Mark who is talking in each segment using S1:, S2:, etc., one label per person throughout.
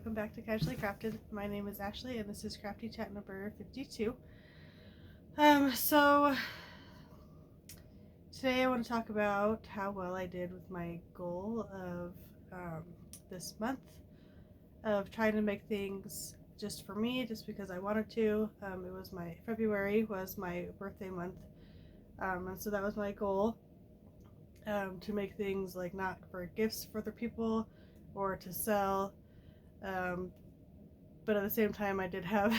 S1: welcome back to Casually Crafted. My name is Ashley and this is Crafty Chat number 52. So today I want to talk about how well I did with my goal of this month of trying to make things just for me, just because I wanted to. It was February was my birthday month, and so that was my goal, to make things like not for gifts for other people or to sell. But at the same time, I did have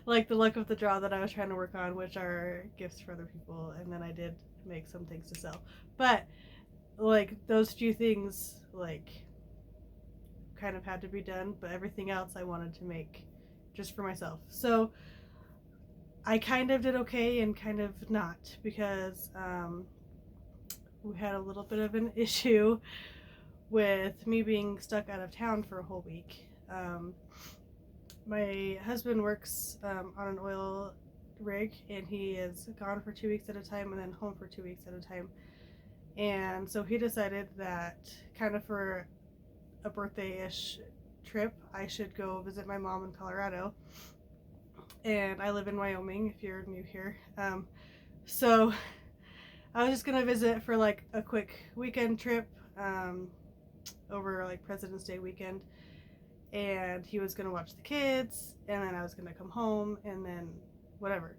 S1: like the luck of the draw that I was trying to work on, which are gifts for other people, and then I did make some things to sell. But like those few things, like kind of had to be done, but everything else I wanted to make just for myself. So I kind of did okay and kind of not, because we had a little bit of an issue with me being stuck out of town for a whole week. My husband works on an oil rig, and he is gone for 2 weeks at a time and then home for 2 weeks at a time. And so he decided that kind of for a birthday-ish trip, I should go visit my mom in Colorado. And I live in Wyoming, if you're new here. So I was just going to visit for like a quick weekend trip over like President's Day weekend. And he was going to watch the kids, and then I was going to come home, and then whatever.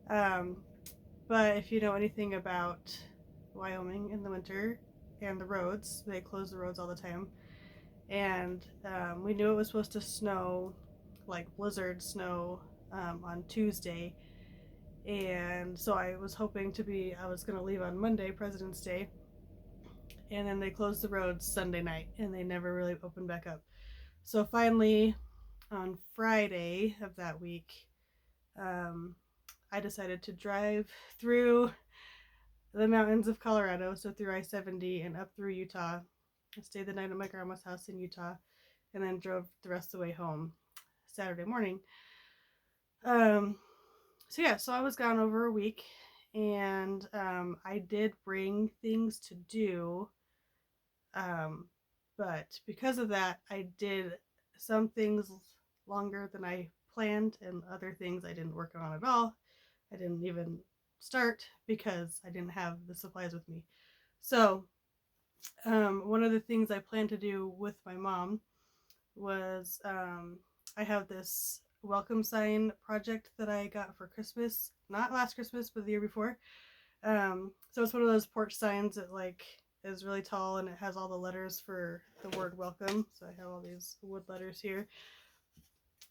S1: But if you know anything about Wyoming in the winter and the roads, they close the roads all the time. And we knew it was supposed to snow, like blizzard snow, on Tuesday. And so I was hoping I was going to leave on Monday, President's Day. And then they closed the roads Sunday night, and they never really opened back up. So finally, on Friday of that week, I decided to drive through the mountains of Colorado, so through I-70 and up through Utah. I stayed the night at my grandma's house in Utah, and then drove the rest of the way home Saturday morning. So I was gone over a week, and I did bring things to do. But because of that, I did some things longer than I planned, and other things I didn't work on at all. I didn't even start because I didn't have the supplies with me. So one of the things I planned to do with my mom was I have this welcome sign project that I got for Christmas, not last Christmas, but the year before. So it's one of those porch signs that like is really tall, and it has all the letters for the word welcome. So I have all these wood letters here,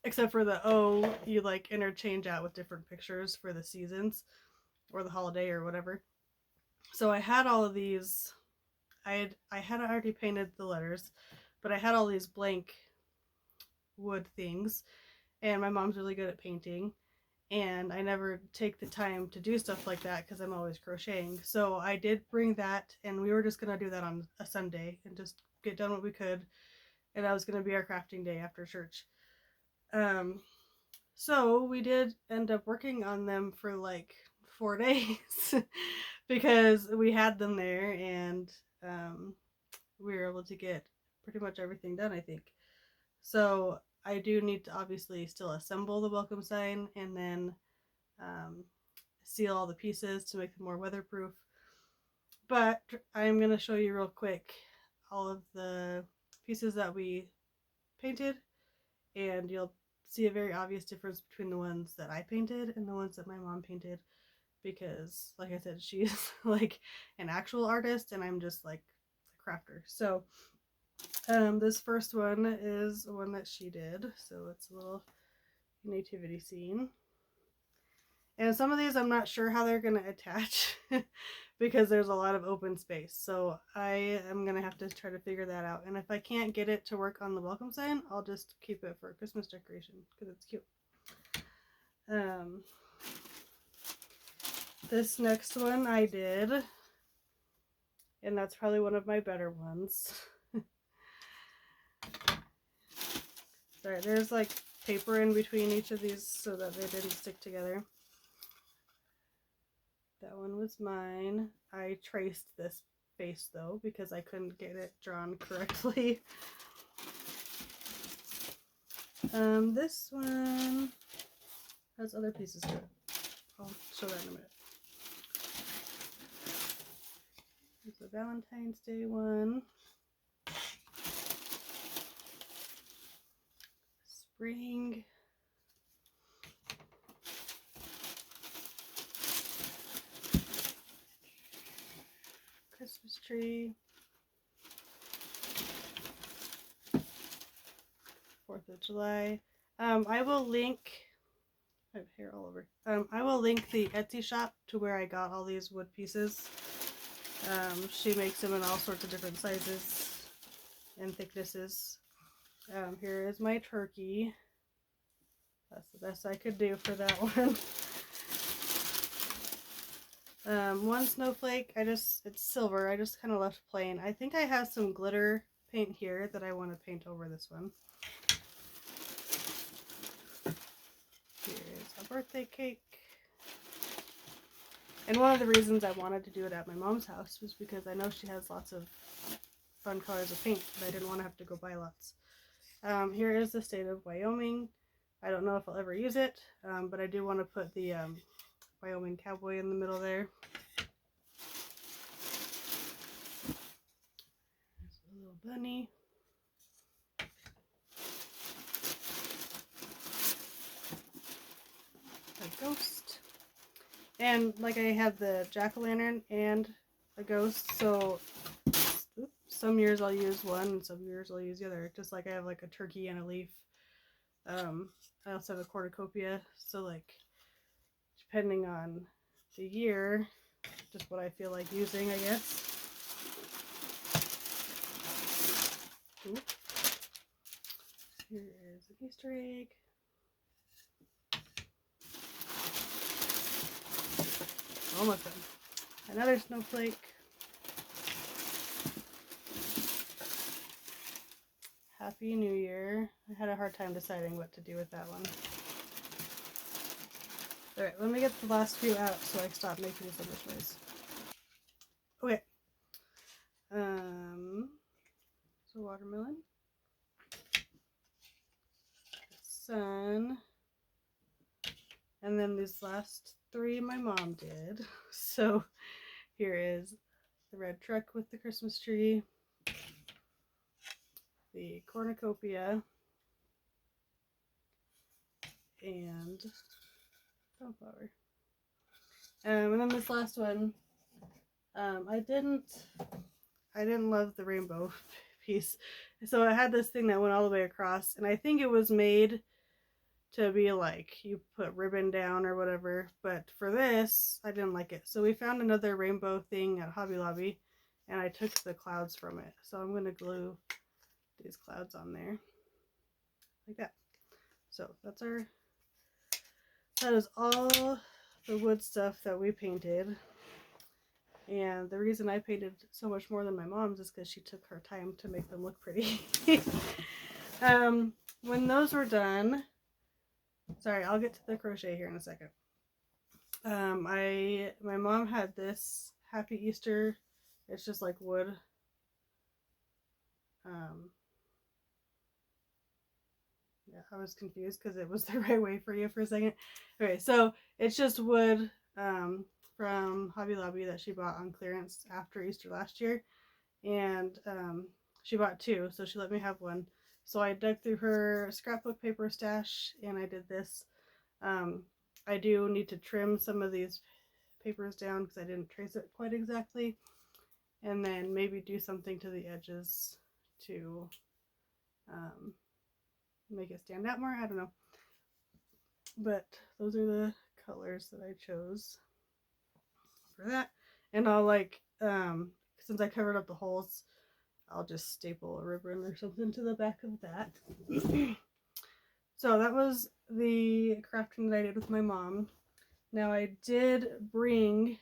S1: except for the O, you like interchange out with different pictures for the seasons or the holiday or whatever. So I had all of these. I had already painted the letters, but I had all these blank wood things, and my mom's really good at painting, and I never take the time to do stuff like that because I'm always crocheting. So I did bring that, and we were just going to do that on a Sunday and just get done what we could, and that was going to be our crafting day after church. So we did end up working on them for like 4 days because we had them there, and we were able to get pretty much everything done, I think. So I do need to obviously still assemble the welcome sign, and then seal all the pieces to make them more weatherproof. But I'm going to show you real quick all of the pieces that we painted, and you'll see a very obvious difference between the ones that I painted and the ones that my mom painted, because like I said, she's like an actual artist and I'm just like a crafter. So this first one is one that she did, so it's a little nativity scene. And some of these I'm not sure how they're going to attach because there's a lot of open space. So I am going to have to try to figure that out. And if I can't get it to work on the welcome sign, I'll just keep it for a Christmas decoration because it's cute. This next one I did, and that's probably one of my better ones. Sorry, there's like paper in between each of these so that they didn't stick together. That one was mine. I traced this face though because I couldn't get it drawn correctly. This one has other pieces to it. I'll show that in a minute. Here's the Valentine's Day one. Spring. Christmas tree. 4th of July. I will link, I have hair all over. I will link the Etsy shop to where I got all these wood pieces. She makes them in all sorts of different sizes and thicknesses. Here is my turkey. That's the best I could do for that one. One snowflake, it's silver. I just kind of left plain. I think I have some glitter paint here that I want to paint over this one. Here's a birthday cake. And one of the reasons I wanted to do it at my mom's house was because I know she has lots of fun colors of paint, but I didn't want to have to go buy lots. Here is the state of Wyoming. I don't know if I'll ever use it, but I do want to put the Wyoming cowboy in the middle there. There's a little bunny. A ghost. And like I have the jack-o'-lantern and a ghost, so some years I'll use one and some years I'll use the other. Just like I have like a turkey and a leaf. I also have a cornucopia, so like depending on the year, just what I feel like using, I guess. Ooh. Here is an Easter egg. Almost done. Another snowflake. Happy New Year. I had a hard time deciding what to do with that one. Alright, let me get the last few out so I stop making so much noise. Okay. So watermelon. Sun. And then these last 3 my mom did. So here is the red truck with the Christmas tree. The cornucopia. And sunflower. And then this last one, I didn't love the rainbow piece. So I had this thing that went all the way across, and I think it was made to be like you put ribbon down or whatever, but for this I didn't like it. So we found another rainbow thing at Hobby Lobby, and I took the clouds from it. So I'm gonna glue these clouds on there like that. So that is all the wood stuff that we painted. And the reason I painted so much more than my mom's is because she took her time to make them look pretty. When those were done, sorry, I'll get to the crochet here in a second. My mom had this Happy Easter. It's just like wood. Yeah, I was confused because it was the right way for you for a second. Okay, so it's just wood from Hobby Lobby that she bought on clearance after Easter last year. And she bought 2, so she let me have one. So I dug through her scrapbook paper stash and I did this. I do need to trim some of these papers down because I didn't trace it quite exactly. And then maybe do something to the edges to make it stand out more. I don't know. But those are the colors that I chose for that. And I'll like, since I covered up the holes, I'll just staple a ribbon or something to the back of that. So that was the crafting that I did with my mom. Now I did bring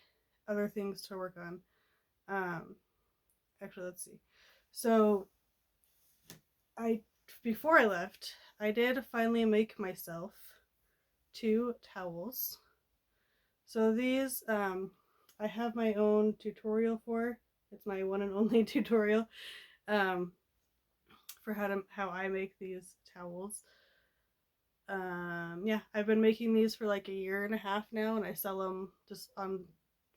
S1: other things to work on. Actually, let's see. So before I left, I did finally make myself 2 towels. So these, I have my own tutorial for. It's my one and only tutorial for how I make these towels. Yeah, I've been making these for like a year and a half now, and I sell them just on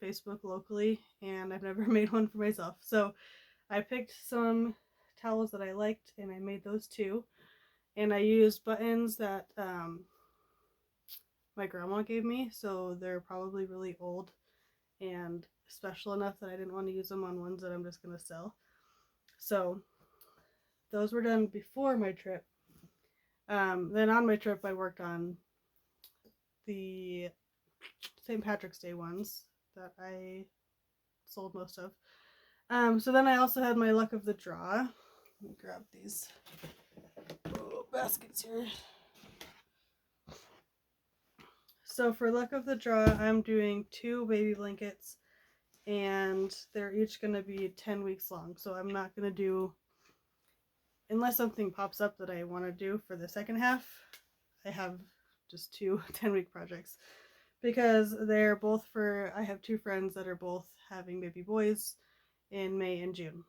S1: Facebook locally, and I've never made one for myself. So I picked some towels that I liked, and I made those too. And I used buttons that my grandma gave me, so they're probably really old and special enough that I didn't want to use them on ones that I'm just going to sell. So those were done before my trip. Then on my trip, I worked on the St. Patrick's Day ones that I sold most of. So then I also had my luck of the draw. Let me grab these baskets here. So for luck of the draw, I'm doing 2 baby blankets, and they're each going to be 10 weeks long. So I'm not going to do, unless something pops up that I want to do for the second half, I have just 2 10-week projects. Because they're both for, I have 2 friends that are both having baby boys in May and June.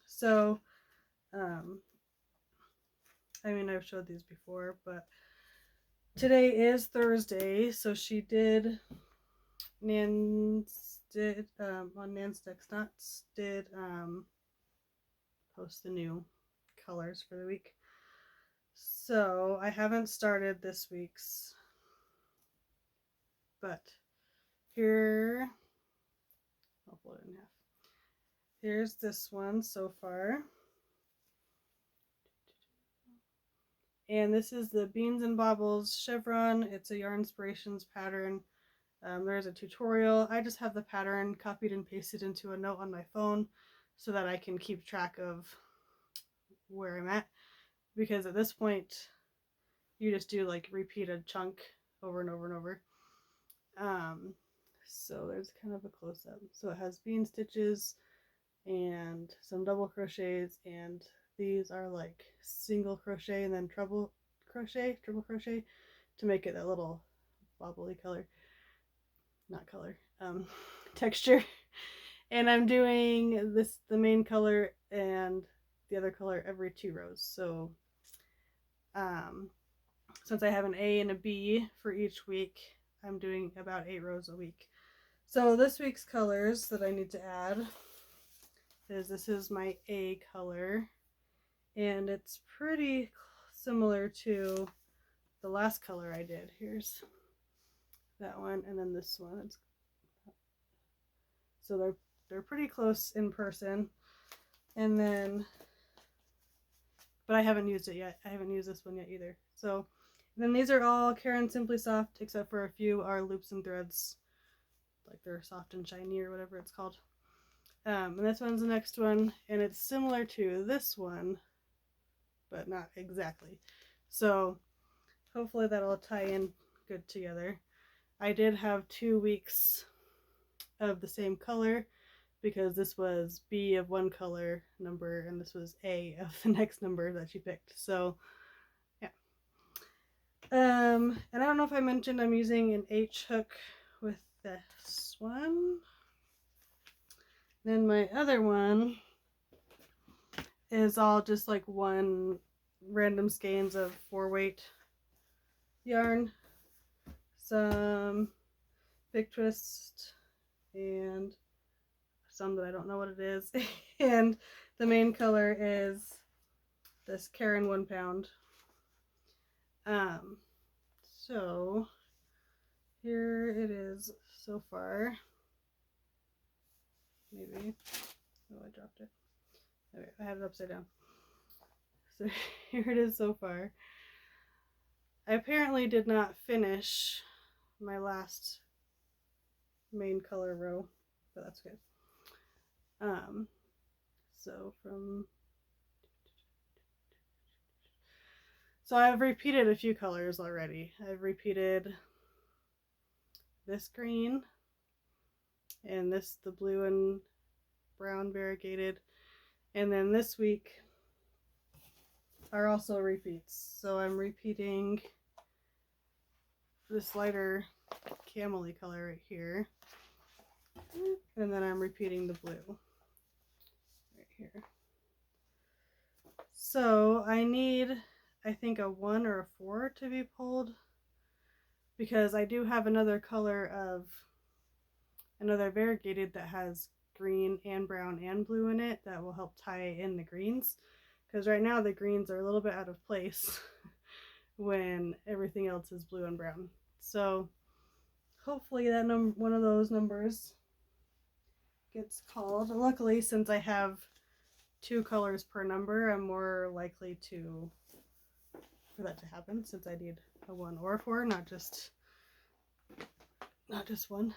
S1: So, I mean, I've showed these before, but today is Thursday, so she did, Nan's did, on Nan's Next Nuts, did post the new colors for the week. So, I haven't started this week's, but here, I'll fold it in half. Here's this one so far. And this is the Beans and Baubles chevron. It's a Yarn Inspirations pattern. There's a tutorial. I just have the pattern copied and pasted into a note on my phone so that I can keep track of where I'm at. Because at this point, you just do like repeat a chunk over and over and over. So there's kind of a close-up. So it has bean stitches and some double crochets, and these are like single crochet and then triple crochet to make it a little wobbly color, not color, texture. And I'm doing this, the main color and the other color every 2 rows. So since I have an A and a B for each week, I'm doing about 8 rows a week. So this week's colors that I need to add is, this is my A color, and it's pretty similar to the last color I did. Here's that one, and then this one. So they're pretty close in person. And then, but I haven't used it yet. I haven't used this one yet either. So then these are all Caron Simply Soft, except for a few are loops and threads, like they're soft and shiny or whatever it's called. And this one's the next one, and it's similar to this one, but not exactly. So hopefully that'll tie in good together. I did have 2 weeks of the same color because this was B of one color number and this was A of the next number that she picked. So yeah. And I don't know if I mentioned I'm using an H hook with this one. Then my other one is all just like one random skeins of 4-weight yarn, some Big Twist, and some that I don't know what it is. And the main color is this Caron 1 pound. So here it is so far. Maybe. Oh, I dropped it. Okay, I had it upside down. So here it is so far. I apparently did not finish my last main color row, but that's good. So I've repeated a few colors already. I've repeated this green and this, the blue and brown variegated, and then this week are also repeats. So I'm repeating this lighter camel-y color right here, and then I'm repeating the blue right here. So I need I think, a 1 or a 4 to be pulled, because I do have another color of another variegated that has green and brown and blue in it that will help tie in the greens, because right now the greens are a little bit out of place when everything else is blue and brown. So hopefully that one of those numbers gets called. Luckily, since I have 2 colors per number, I'm more likely for that to happen, since I need a 1 or a 4, not just one.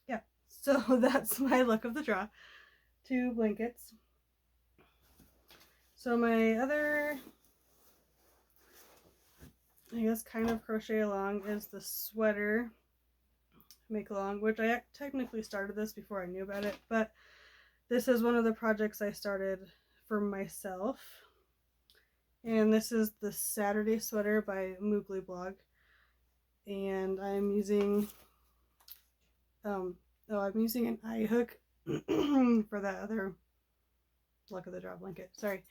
S1: Yeah, so that's my luck of the draw. 2 blankets. So my other, I guess, kind of crochet along is the sweater make along, which I technically started this before I knew about it, but this is one of the projects I started for myself. And this is the Saturday sweater by Moogly Blog. And I'm using I'm using an eye hook for that other luck of the draw blanket. Sorry.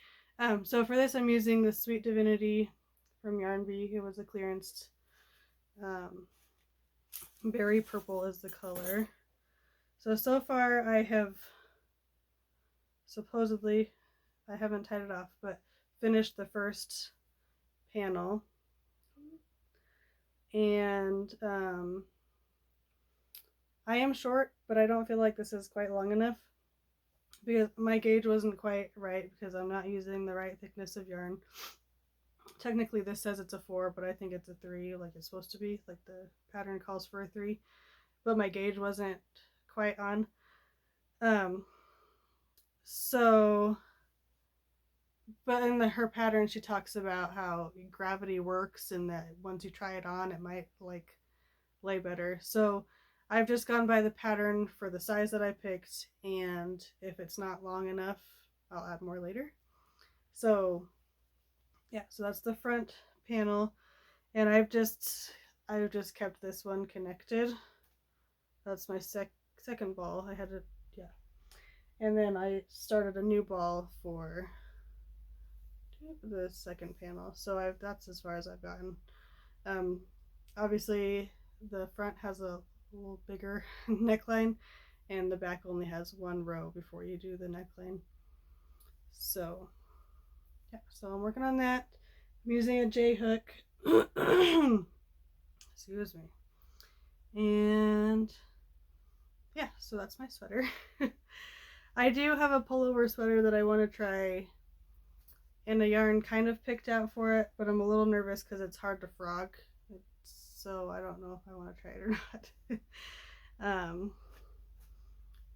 S1: So for this, I'm using the Sweet Divinity from Yarn Bee. It was a clearance. Berry purple is the color. So far I have supposedly, I haven't tied it off, but finished the first panel. And I am short, but I don't feel like this is quite long enough, because my gauge wasn't quite right, because I'm not using the right thickness of yarn. Technically this says it's a 4, but I think it's a 3, like it's supposed to be, like the pattern calls for a 3, but my gauge wasn't quite on. But in her pattern she talks about how gravity works, and that once you try it on it might like lay better. So I've just gone by the pattern for the size that I picked, and if it's not long enough I'll add more later. So yeah, so that's the front panel, and I've just kept this one connected. That's my second ball. I had it, yeah, and then I started a new ball for the second panel. So that's as far as I've gotten. Obviously the front has a little bigger neckline, and the back only has 1 row before you do the neckline. So yeah, so I'm working on that. I'm using a J hook. Excuse me. And yeah, so that's my sweater. I do have a pullover sweater that I want to try, and a yarn kind of picked out for it, but I'm a little nervous because it's hard to frog. So I don't know if I want to try it or not.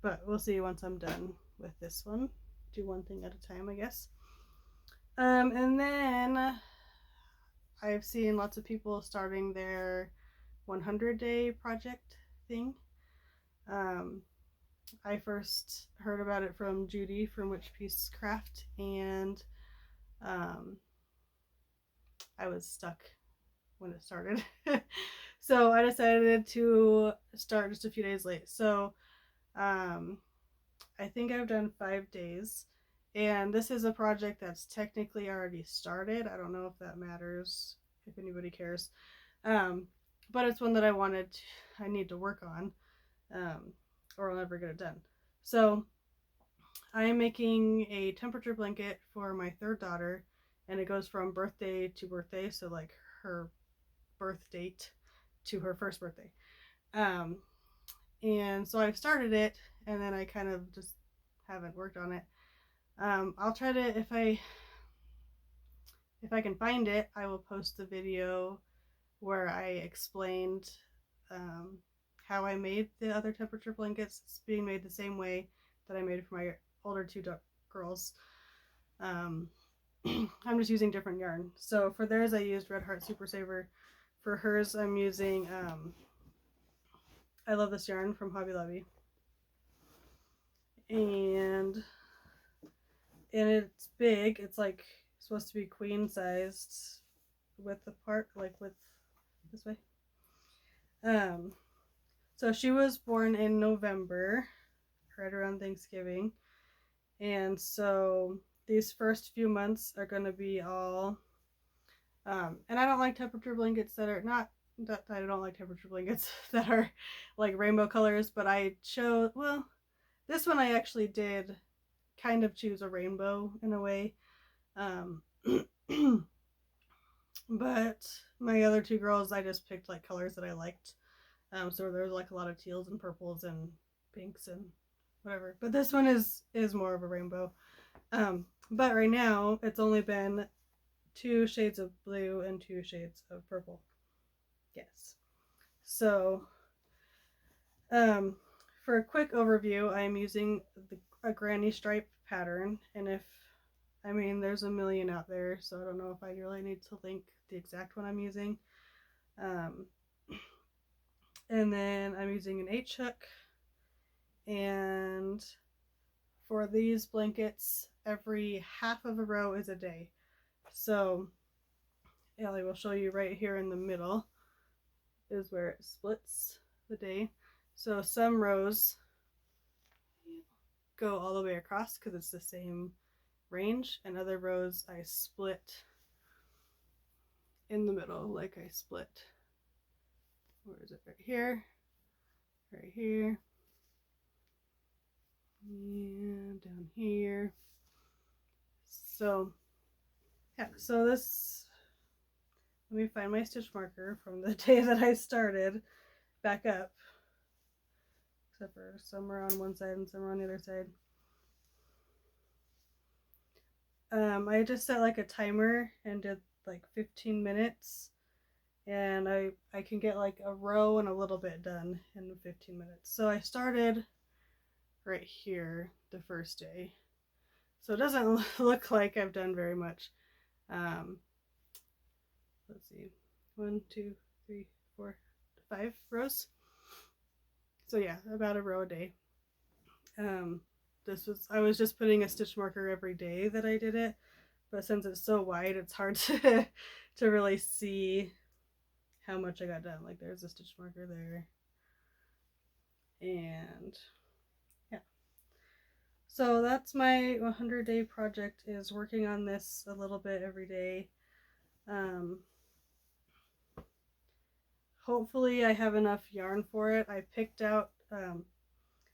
S1: But we'll see once I'm done with this one. Do one thing at a time, I guess. And then I've seen lots of people starting their 100-day project thing. I first heard about it from Judy from Witch Piece Craft, and I was stuck when it started. So I decided to start just a few days late. So I think I've done 5 days, and this is a project that's technically already started. I don't know if that matters, if anybody cares, but it's one that I need to work on, or I'll never get it done. So I am making a temperature blanket for my 3rd daughter, and it goes from birthday to birthday, so like her birth date to her 1st birthday. And so I've started it, and then I kind of just haven't worked on it. I'll try to, if I can find it, I will post the video where I explained how I made the other temperature blankets. It's being made the same way that I made it for my older 2 girls. I'm just using different yarn. So for theirs I used Red Heart Super Saver. For hers I'm using I Love This Yarn from Hobby Lobby. And it's big. It's like supposed to be queen sized width apart, like width this way. So she was born in November, right around Thanksgiving, and so these first few months are going to be all, and I don't like temperature blankets that are not, that I don't like temperature blankets that are like rainbow colors, but I chose, well, this one I actually did kind of choose a rainbow in a way. Um, but my other two girls, I just picked like colors that I liked. So there's like a lot of teals and purples and pinks and whatever. But this one is more of a rainbow. But right now it's only been 2 shades of blue and 2 shades of purple. Yes. So for a quick overview, I am using a granny stripe pattern, and if I mean there's a million out there, so I don't know if I really need to link the exact one I'm using. And then I'm using an H hook, and for these blankets, every half of a row is a day. So Ellie will show you right here in the middle is where it splits the day. So some rows go all the way across because it's the same range, and other rows I split in the middle, like I split, where is it, right here, and down here. So yeah, so this, let me find my stitch marker from the day that I started back up, except for some are on one side and some are on the other side. I just set like a timer and did like 15 minutes, and I can get like a row and a little bit done in 15 minutes. So I started right here the first day, so it doesn't look like I've done very much. Let's see, 1, 2, 3, 4, 5 rows. So yeah, about a row a day. I was just putting a stitch marker every day that I did it, but since it's so wide, it's hard to to really see how much I got done. Like there's a stitch marker there, and yeah. So that's my 100-day project, is working on this a little bit every day. Hopefully I have enough yarn for it. I picked out,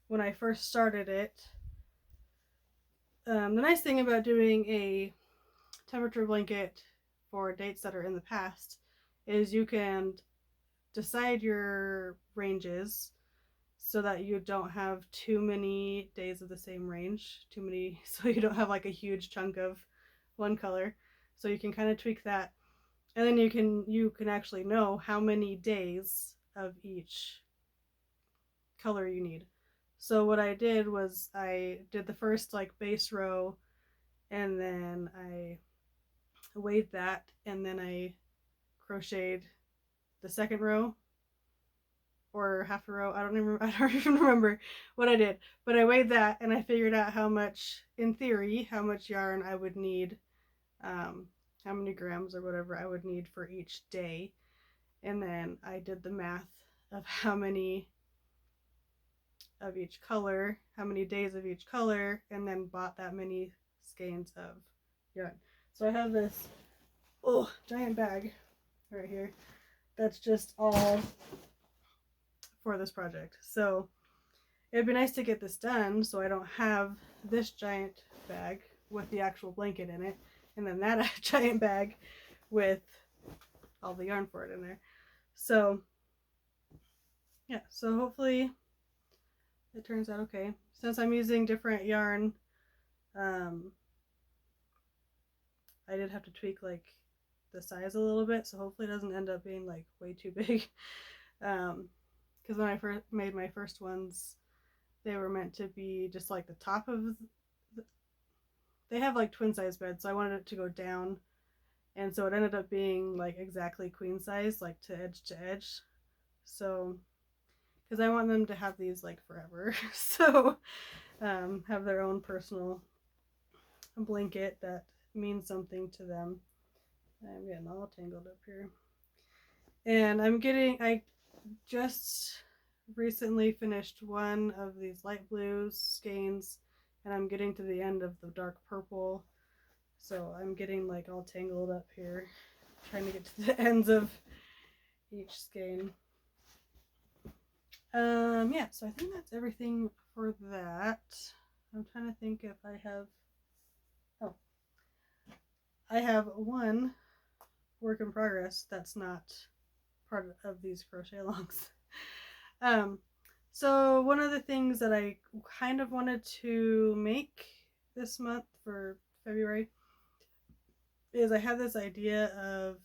S1: when I first started it, the nice thing about doing a temperature blanket for dates that are in the past is you can decide your ranges so that you don't have too many days of the same range, so you don't have like a huge chunk of one color. So you can kind of tweak that, and then you can actually know how many days of each color you need. So what I did was I did the first like base row, and then I weighed that, and then I crocheted the second row, or half a row. I don't even remember what I did, but I weighed that and I figured out how much, in theory, how much yarn I would need, how many grams or whatever I would need for each day, and then I did the math of how many of each color, how many days of each color, and then bought that many skeins of yarn. So I have this giant bag right here that's just all for this project. So it'd be nice to get this done so I don't have this giant bag with the actual blanket in it, and then that giant bag with all the yarn for it in there. So yeah, so hopefully it turns out okay. Since I'm using different yarn, I did have to tweak like the size a little bit, so hopefully it doesn't end up being like way too big. Because when I first made my first ones, they were meant to be just like the top of they have like twin size beds, so I wanted it to go down, and so it ended up being like exactly queen size, like to edge. So because I want them to have these like forever, so have their own personal blanket that means something to them. I'm getting all tangled up here, and I just recently finished one of these light blue skeins, and I'm getting to the end of the dark purple. So I'm getting like all tangled up here, trying to get to the ends of each skein. Yeah, so I think that's everything for that. I'm trying to think if I have, oh, I have one work in progress that's not part of these crochet alongs. um, so one of the things that I kind of wanted to make this month for February is I have this idea of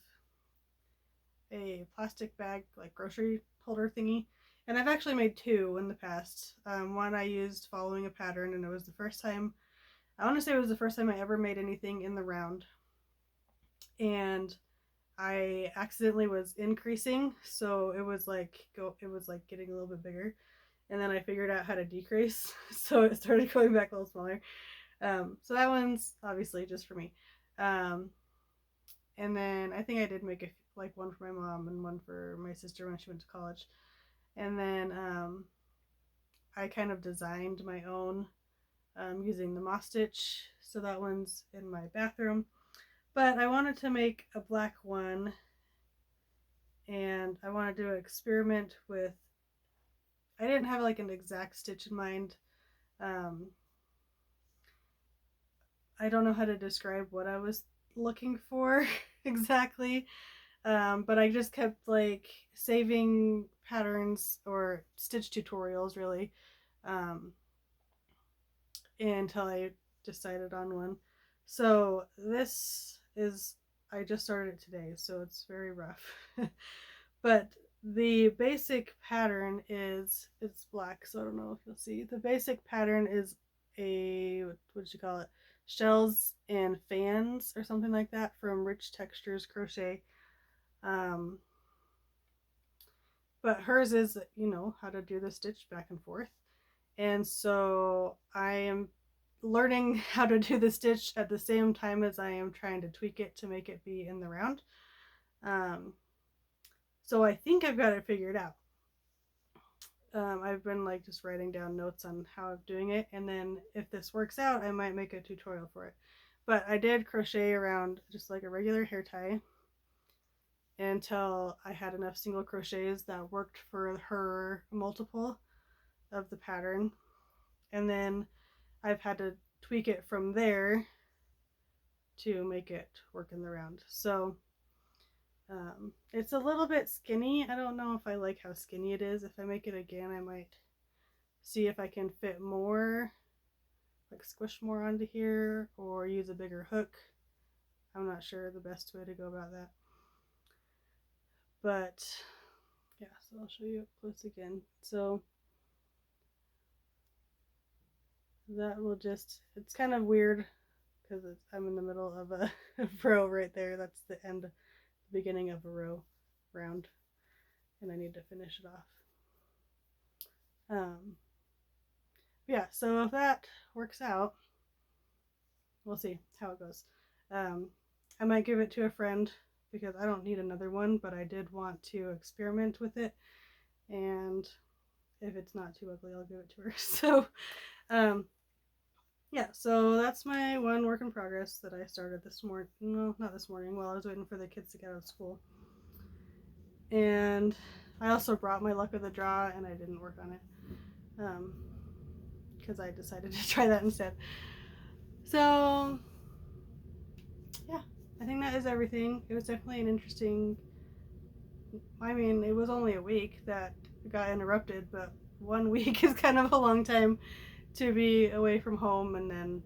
S1: a plastic bag, like grocery holder thingy. And I've actually made two in the past. One I used following a pattern, and it was the first time, I want to say it was the first time I ever made anything in the round. And I accidentally was increasing, so it was like getting a little bit bigger. And then I figured out how to decrease, so it started going back a little smaller. So that one's obviously just for me. And then I think I did make like one for my mom and one for my sister when she went to college. And then I kind of designed my own using the moss stitch. So that one's in my bathroom. But I wanted to make a black one, and I wanted to experiment with. I didn't have like an exact stitch in mind. I don't know how to describe what I was looking for exactly. But I just kept like saving patterns or stitch tutorials really until I decided on one. So this is, I just started it today, so it's very rough. But the basic pattern is, it's black, so I don't know if you'll see. The basic pattern is a, what did you call it? Shells and fans or something like that from Rich Textures Crochet. But hers is, you know, how to do the stitch back and forth. And so I am learning how to do the stitch at the same time as I am trying to tweak it to make it be in the round. So I think I've got it figured out. I've been like just writing down notes on how I'm doing it, and then if this works out, I might make a tutorial for it. But I did crochet around just like a regular hair tie until I had enough single crochets that worked for her multiple of the pattern, and then I've had to tweak it from there to make it work in the round. So it's a little bit skinny. I don't know if I like how skinny it is. If I make it again, I might see if I can fit more, like squish more onto here, or use a bigger hook. I'm not sure the best way to go about that. But yeah, so I'll show you up close again. So that will just, it's kind of weird because I'm in the middle of a row right there. That's the end, the beginning of a row round, and I need to finish it off. Yeah, so if that works out, we'll see how it goes. I might give it to a friend because I don't need another one, but I did want to experiment with it, and if it's not too ugly, I'll give it to her. So yeah, so that's my one work in progress that I started this morning. No, not this morning, while I was waiting for the kids to get out of school. And I also brought my luck of the draw, and I didn't work on it because I decided to try that instead. So yeah, I think that is everything. It was definitely an interesting, I mean, it was only a week that got interrupted, but 1 week is kind of a long time to be away from home. And then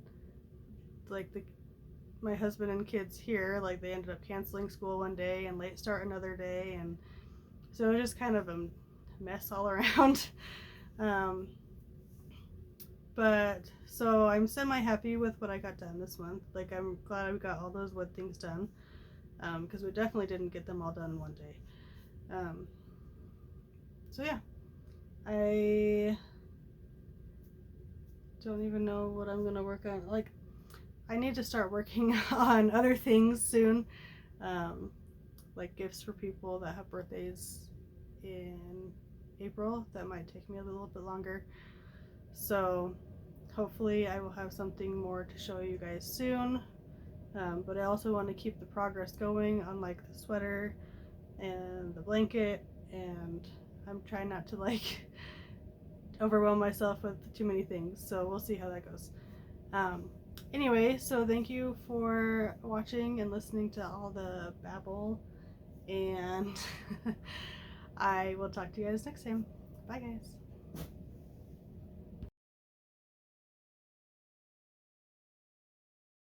S1: like my husband and kids here, like they ended up canceling school one day and late start another day, and so it was just kind of a mess all around. But so I'm semi happy with what I got done this month. Like I'm glad I got all those wood things done, because we definitely didn't get them all done in one day. So yeah, I don't even know what I'm gonna work on. Like I need to start working on other things soon, like gifts for people that have birthdays in April. That might take me a little bit longer. So hopefully I will have something more to show you guys soon. But I also want to keep the progress going on like the sweater and the blanket, and I'm trying not to like overwhelm myself with too many things, so we'll see how that goes. Um, anyway, so thank you for watching and listening to all the babble, and I will talk to you guys next time. Bye, guys.